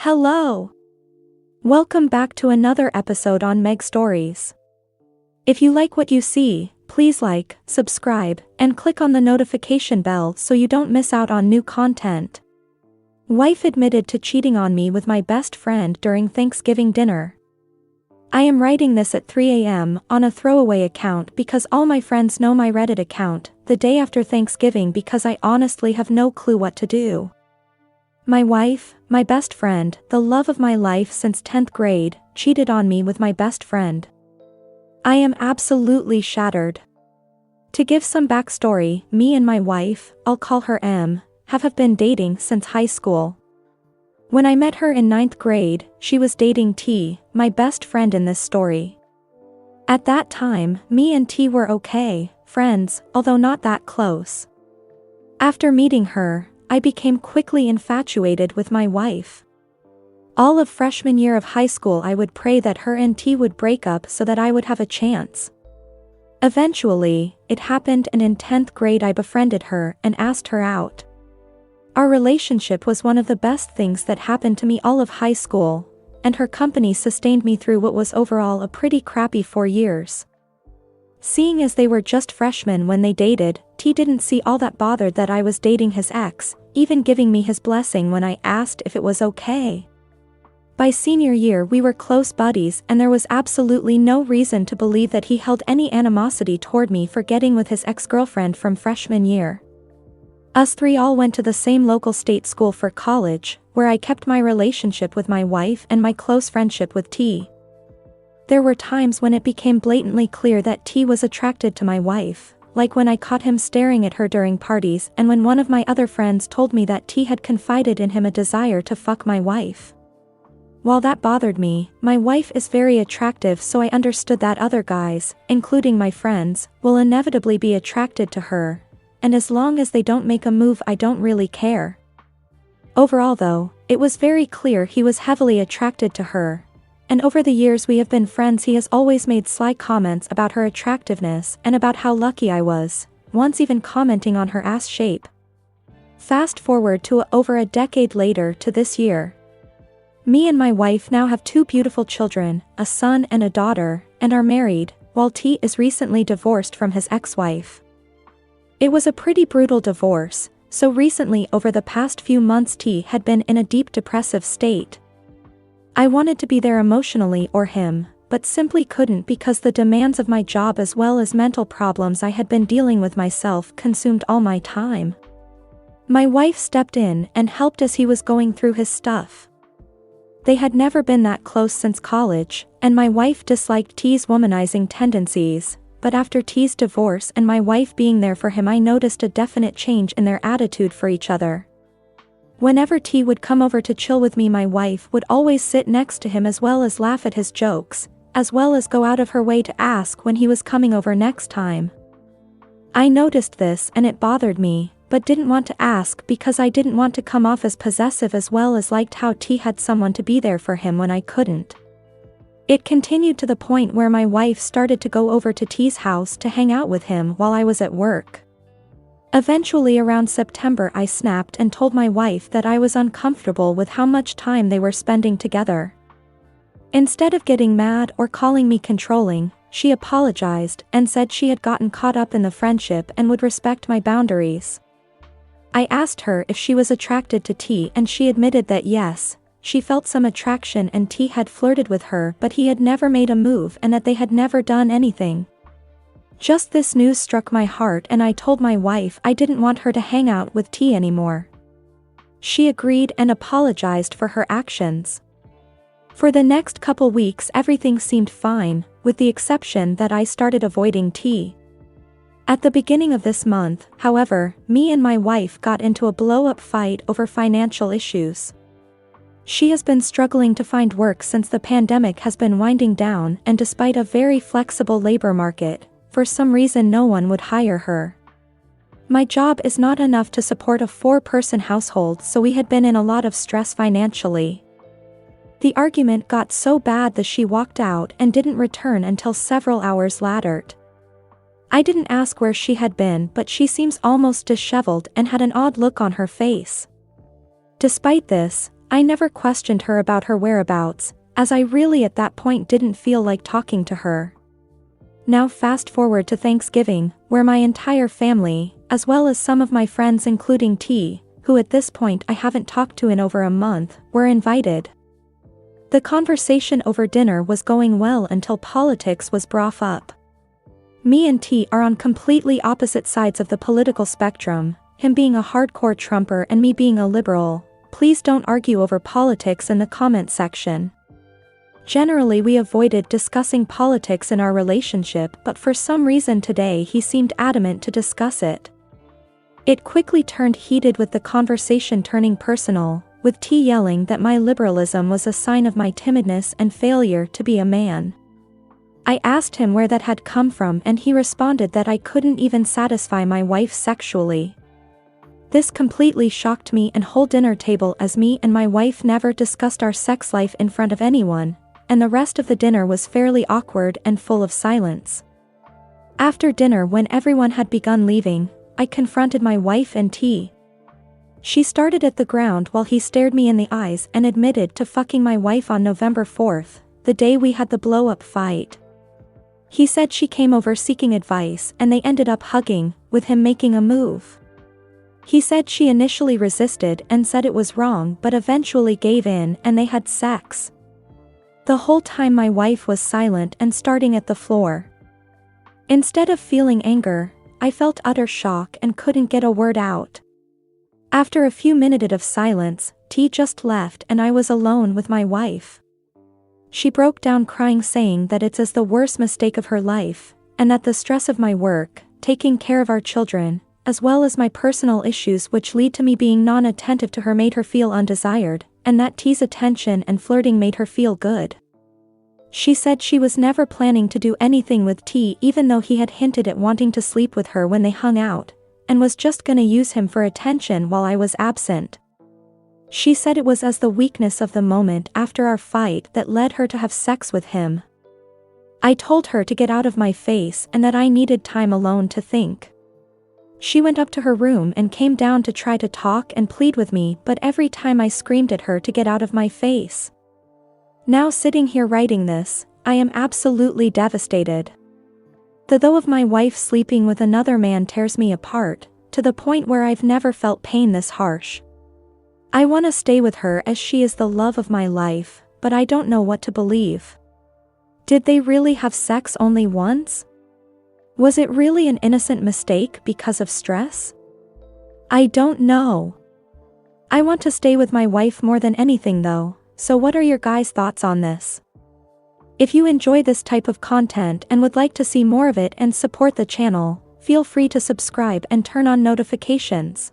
Hello! Welcome back to another episode on MegStories. If you like what you see, please like, subscribe, and click on the notification bell so you don't miss out on new content. Wife admitted to cheating on me with my best friend during Thanksgiving dinner. I am writing this at 3 a.m. on a throwaway account because all my friends know my Reddit account, the day after Thanksgiving, because I honestly have no clue what to do. My wife, my best friend, the love of my life since 10th grade, cheated on me with my best friend. I am absolutely shattered. To give some backstory, me and my wife, I'll call her M, have been dating since high school. When I met her in 9th grade, she was dating T, my best friend in this story. At that time, me and T were okay, friends, although not that close. After meeting her, I became quickly infatuated with my wife. All of freshman year of high school I would pray that her and T would break up so that I would have a chance. Eventually, it happened, and in 10th grade I befriended her and asked her out. Our relationship was one of the best things that happened to me all of high school, and her company sustained me through what was overall a pretty crappy 4 years. Seeing as they were just freshmen when they dated, T didn't see all that bothered that I was dating his ex, even giving me his blessing when I asked if it was okay. By senior year we were close buddies, and there was absolutely no reason to believe that he held any animosity toward me for getting with his ex-girlfriend from freshman year. Us three all went to the same local state school for college, where I kept my relationship with my wife and my close friendship with T. There were times when it became blatantly clear that T was attracted to my wife, like when I caught him staring at her during parties, and when one of my other friends told me that T had confided in him a desire to fuck my wife. While that bothered me, my wife is very attractive, so I understood that other guys, including my friends, will inevitably be attracted to her, and as long as they don't make a move I don't really care. Overall though, it was very clear he was heavily attracted to her. And over the years we have been friends, he has always made sly comments about her attractiveness and about how lucky I was, once even commenting on her ass shape. Fast forward to over a decade later to this year. Me and my wife now have 2 beautiful children, a son and a daughter, and are married, while T is recently divorced from his ex-wife. It was a pretty brutal divorce, so recently over the past few months T had been in a deep depressive state. I wanted to be there emotionally or him, but simply couldn't because the demands of my job as well as mental problems I had been dealing with myself consumed all my time. My wife stepped in and helped as he was going through his stuff. They had never been that close since college, and my wife disliked T's womanizing tendencies, but after T's divorce and my wife being there for him I noticed a definite change in their attitude for each other. Whenever T would come over to chill with me, my wife would always sit next to him as well as laugh at his jokes, as well as go out of her way to ask when he was coming over next time. I noticed this and it bothered me, but didn't want to ask because I didn't want to come off as possessive, as well as liked how T had someone to be there for him when I couldn't. It continued to the point where my wife started to go over to T's house to hang out with him while I was at work. Eventually around September I snapped and told my wife that I was uncomfortable with how much time they were spending together. Instead of getting mad or calling me controlling, she apologized and said she had gotten caught up in the friendship and would respect my boundaries. I asked her if she was attracted to T, and she admitted that yes, she felt some attraction and T had flirted with her, but he had never made a move and that they had never done anything. Just this news struck my heart, and I told my wife I didn't want her to hang out with T anymore. She agreed and apologized for her actions. For the next couple weeks everything seemed fine, with the exception that I started avoiding T. At the beginning of this month, however, me and my wife got into a blow-up fight over financial issues. She has been struggling to find work since the pandemic has been winding down, and despite a very flexible labor market, for some reason no one would hire her. My job is not enough to support a 4-person household, so we had been in a lot of stress financially. The argument got so bad that she walked out and didn't return until several hours later. I didn't ask where she had been, but she seems almost disheveled and had an odd look on her face. Despite this, I never questioned her about her whereabouts, as I really at that point didn't feel like talking to her. Now fast forward to Thanksgiving, where my entire family, as well as some of my friends including T, who at this point I haven't talked to in over a month, were invited. The conversation over dinner was going well until politics was brought up. Me and T are on completely opposite sides of the political spectrum, him being a hardcore Trumper and me being a liberal. Please don't argue over politics in the comment section. Generally we avoided discussing politics in our relationship, but for some reason today he seemed adamant to discuss it. It quickly turned heated, with the conversation turning personal, with T yelling that my liberalism was a sign of my timidness and failure to be a man. I asked him where that had come from and he responded that I couldn't even satisfy my wife sexually. This completely shocked me and whole dinner table, as me and my wife never discussed our sex life in front of anyone, and the rest of the dinner was fairly awkward and full of silence. After dinner, when everyone had begun leaving, I confronted my wife and T. She started at the ground while he stared me in the eyes and admitted to fucking my wife on November 4th, the day we had the blow-up fight. He said she came over seeking advice and they ended up hugging, with him making a move. He said she initially resisted and said it was wrong but eventually gave in and they had sex. The whole time my wife was silent and staring at the floor. Instead of feeling anger, I felt utter shock and couldn't get a word out. After a few minutes of silence, T just left and I was alone with my wife. She broke down crying, saying that it's as the worst mistake of her life, and that the stress of my work, taking care of our children, as well as my personal issues which lead to me being non-attentive to her, made her feel undesired, and that T's attention and flirting made her feel good. She said she was never planning to do anything with T, even though he had hinted at wanting to sleep with her when they hung out, and was just gonna use him for attention while I was absent. She said it was as the weakness of the moment after our fight that led her to have sex with him. I told her to get out of my face and that I needed time alone to think. She went up to her room and came down to try to talk and plead with me, but every time I screamed at her to get out of my face. Now sitting here writing this, I am absolutely devastated. The thought of my wife sleeping with another man tears me apart, to the point where I've never felt pain this harsh. I want to stay with her as she is the love of my life, but I don't know what to believe. Did they really have sex only once? Was it really an innocent mistake because of stress? I don't know. I want to stay with my wife more than anything though, so what are your guys' thoughts on this? If you enjoy this type of content and would like to see more of it and support the channel, feel free to subscribe and turn on notifications.